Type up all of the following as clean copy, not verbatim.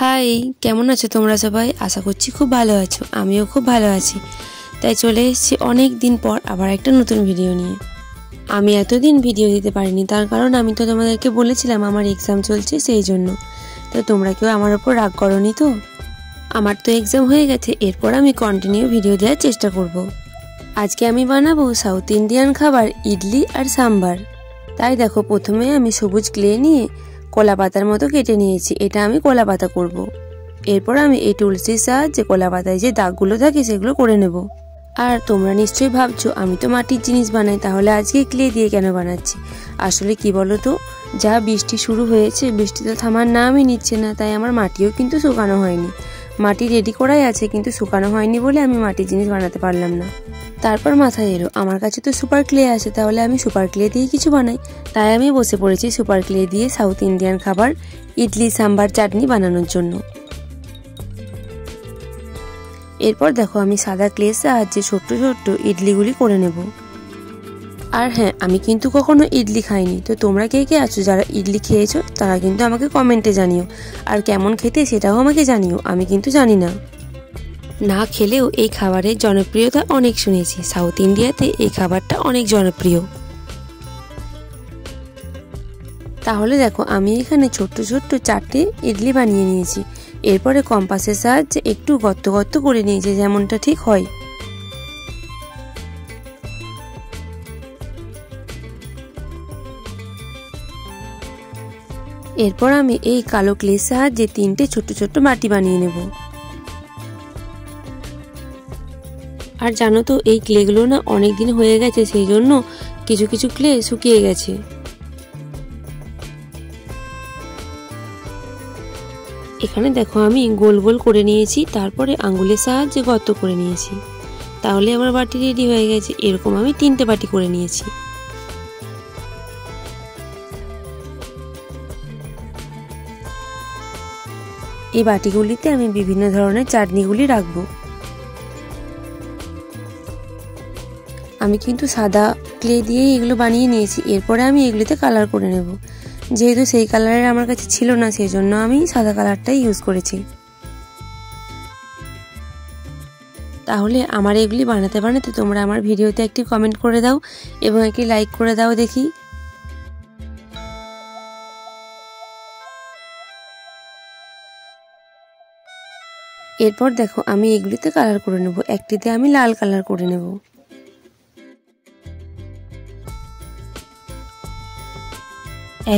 High, কেমন আছো তোমরা সবাই? আশা করছি খুব ভালো আছো। আমিও খুব ভালো আছি। তাই চলে এসেছি অনেক দিন পর আবার একটা নতুন ভিডিও নিয়ে। আমি এতদিন ভিডিও দিতে পারিনি, তার কারণ আমি তো তোমাদেরকে বলেছিলাম আমার এক্সাম চলছে, সেই জন্য। তো তোমরা কেউ আমার ওপর রাগ করোনি তো? আমার তো এক্সাম হয়ে গেছে, এরপর আমি কন্টিনিউ ভিডিও দেওয়ার চেষ্টা করব। আজকে আমি বানাবো সাউথ ইন্ডিয়ান খাবার ইডলি আর সাম্বার। তাই দেখো, প্রথমে আমি সবুজ ক্লে নিয়ে কলা পাতার মতো কেটে নিয়েছি। এটা আমি কলা পাতা করব। এরপর আমি এই টুলসির সাহায্যে কলা পাতায় যে দাগগুলো থাকে সেগুলো করে নেব। আর তোমরা নিশ্চয়ই ভাবছো আমি তো মাটির জিনিস বানাই, তাহলে আজকে ক্লে দিয়ে কেন বানাচ্ছি? আসলে কি বলো তো, যা বৃষ্টি শুরু হয়েছে, বৃষ্টি তো থামার নামই নিচ্ছে না। তাই আমার মাটিও কিন্তু শুকানো হয়নি। মাটি রেডি করাই আছে, কিন্তু শুকানো হয়নি বলে আমি মাটির জিনিস বানাতে পারলাম না। তারপর মাথায় এলো আমার কাছে তো সুপার ক্লে আছে, তাহলে আমি সুপার ক্লে দিয়ে কিছু বানাই। তাই আমি বসে পড়েছি সুপার ক্লে দিয়ে সাউথ ইন্ডিয়ান খাবার ইডলি সাম্বার চাটনি বানানোর জন্য। এরপর দেখো, আমি সাদা ক্লের সাহায্যে ছোট্ট ছোট্ট ইডলিগুলি করে নেব। আর হ্যাঁ, আমি কিন্তু কখনো ইডলি খাইনি। তো তোমরা কে কে আছো যারা ইডলি খেয়েছো, তারা কিন্তু আমাকে কমেন্টে জানিও। আর কেমন খেতে সেটাও আমাকে জানিও, আমি কিন্তু জানি না। না খেলেও এই খাবারের জনপ্রিয়তা অনেক শুনেছি। সাউথ ইন্ডিয়াতে এই খাবারটা অনেক জনপ্রিয়। তাহলে দেখো, আমি এখানে ছোট্ট ছোট্ট 4টে ইডলি বানিয়ে নিয়েছি। এরপরে কম্পাসের সাহায্যে একটু গর্ত গর্ত করে নিয়েছি, যেমনটা ঠিক হয়। এরপর আমি এই কালো ক্লের সাহায্যে 3টে ছোট্ট ছোট্ট বাটি বানিয়ে নেব। আর জানো তো, এই ক্লেগুলো না অনেক দিন হয়ে গেছে, সেই জন্য কিছু কিছু ক্লে শুকিয়ে গেছে। এখানে দেখো, আমি গোল গোল করে নিয়েছি, তারপরে আঙ্গুলের সাহায্যে গর্ত করে নিয়েছি। তাহলে আমার বাটি রেডি হয়ে গেছে। এরকম আমি 3টে বাটি করে নিয়েছি। এই বাটিগুলিতে আমি বিভিন্ন ধরনের চাটনিগুলি রাখবো। আমি কিন্তু সাদা ক্লে দিয়েই এগুলো বানিয়ে নিয়েছি। এরপরে আমি এগুলিতে কালার করে নেব। যেহেতু সেই কালারের আমার কাছে ছিল না, সেই জন্য আমি সাদা কালারটাই ইউজ করেছি। তাহলে আমার এগুলি বানাতে বানাতে তোমরা আমার ভিডিওতে একটি কমেন্ট করে দাও এবং একটি লাইক করে দাও দেখি। এরপর দেখো, আমি এগুলিতে কালার করে নেব। একটিতে আমি লাল কালার করে নেব।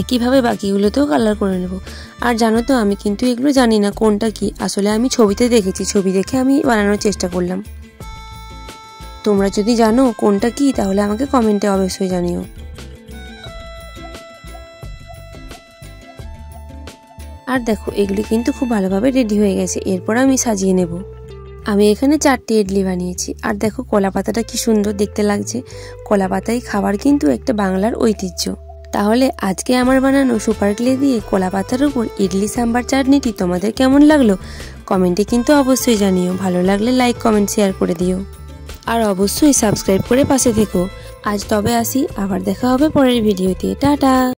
একইভাবে বাকিগুলোতেও কালার করে নেব। আর জানো তো, আমি কিন্তু এগুলো জানি না কোনটা কি। আসলে আমি ছবিতে দেখেছি, ছবি দেখে আমি বানানোর চেষ্টা করলাম। তোমরা যদি জানো কোনটা কি, তাহলে আমাকে কমেন্টে অবশ্যই জানিও। আর দেখো, এগুলি কিন্তু খুব ভালোভাবে রেডি হয়ে গেছে। এরপর আমি সাজিয়ে নেব। আমি এখানে 4টে ইডলি বানিয়েছি। আর দেখো, কলা পাতাটা কি সুন্দর দেখতে লাগছে। কলা পাতায় খাবার কিন্তু একটা বাংলার ঐতিহ্য। তাহলে আজকে আমার বানানো সুপার ক্লে দিয়ে কলা পাতার উপর ইডলি সাম্বার চাটনিটি তোমাদের কেমন লাগলো কমেন্টে কিন্তু অবশ্যই জানিও। ভালো লাগলে লাইক কমেন্ট শেয়ার করে দিও। আর অবশ্যই সাবস্ক্রাইব করে পাশে থেকো। আজ তবে আসি, আবার দেখা হবে পরের ভিডিওতে। টাটা।